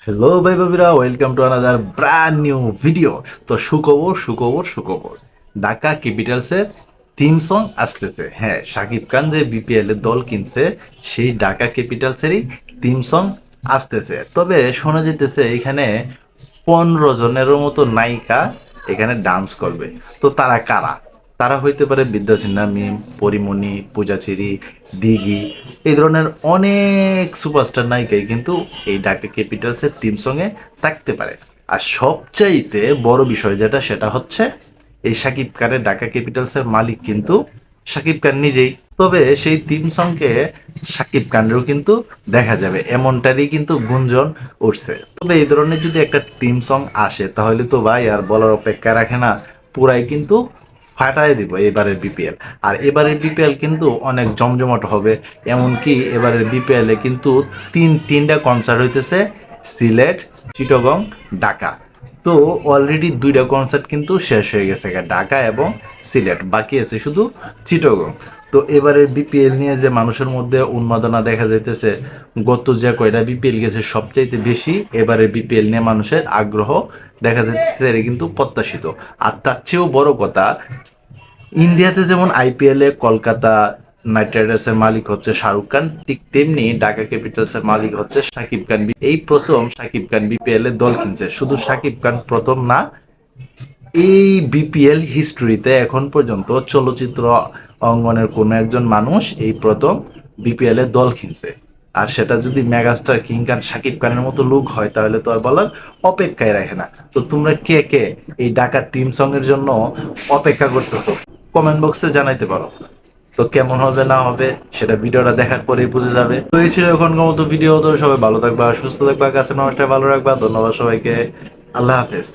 Hello ভাই বাবিরা, welcome to another brand new video. তো সুখবর, ঢাকা ক্যাপিটালসের থিম সং আসতেছে। হ্যাঁ, শাকিব খান যে বিপিএল এর দল কিনছে, সেই ঢাকা ক্যাপিটালসেরই থিম সং আসতেছে। তবে শোনা যেতেছে এখানে 15 জনেরও মতো নায়িকা এখানে ডান্স করবে। তো তারা কারা? তারা হইতে পারে বিদ্যা সিনহা মিম, পরিমণি, পূজাচেরি, দিঘি, এই ধরনের অনেক সুপারস্টার নায়িকাই কিন্তু এই ঢাকা ক্যাপিটালসের থিম সঙ্গে থাকতে পারে। আর সবচাইতে বড় বিষয় যেটা, সেটা হচ্ছে এই শাকিব খানের ঢাকা ক্যাপিটালসের মালিক কিন্তু শাকিব খান নিজেই। তবে সেই থিম সংকে শাকিব খানেরও কিন্তু দেখা যাবে, এমনটারই কিন্তু গুঞ্জন উঠছে। তবে এই ধরনের যদি একটা থিম সং আসে, তাহলে তো ভাই আর বলার অপেক্ষা রাখে না, পুরাই কিন্তু ফাটায় দিব এবারের বিপিএল। আর এবারের বিপিএল কিন্তু অনেক জমজমাট হবে। এমনকি এবারের বিপিএল এ কিন্তু তিনটা কনসার্ট হইতেছে, সিলেট, চিটাগং, ঢাকা। তো অলরেডি দুইটা কনসার্ট কিন্তু শেষ হয়ে গেছে, ঢাকা এবং সিলেট, বাকি আছে শুধু চিটাগং। তো এবারের বিপিএল নিয়ে যে মানুষের মধ্যে উন্মাদনা দেখা যাইতেছে, গত যে কয়টা বিপিএল গেছে সবচাইতে বেশি এবারের বিপিএল নিয়ে মানুষের আগ্রহ দেখা যাচ্ছে, এটা কিন্তু প্রত্যাশিত। আর তার চেয়েও বড় কথা, ইন্ডিয়াতে যেমন আইপিএল এ কলকাতা নাইট রাইডার্সের মালিক হচ্ছে শাহরুখ খান, ঠিক তেমনি ঢাকা ক্যাপিটালসের মালিক হচ্ছে শাকিব খান। এই প্রথম শাকিব খান বিপিএল এর দল কিনছে। শুধু শাকিব খান প্রথম না, এই বিপিএল হিস্ট্রিতে এখন পর্যন্ত চলচ্চিত্র অঙ্গনের কোনো একজন মানুষ এই প্রথম বিপিএল এর দল কিনছে। আর সেটা যদি মেগাস্টার কিং খান শাকিব খানের মতো লোক হয়, তাহলে তো আর বলার অপেক্ষায় রাখে না। তো তোমরা কে কে এই ঢাকার থিম সং এর জন্য অপেক্ষা করতেছো, কমেন্ট বক্সে জানাইতে পারো। তো কেমন হবে না হবে সেটা ভিডিওটা দেখার পরেই বুঝে যাবে। তো এই ছিল এখনকার মতো ভিডিও। তো সবাই ভালো থাকবা, সুস্থ থাকবা, কাছে মানুষটা ভালো রাখবা। ধন্যবাদ সবাইকে। আল্লাহ হাফেজ।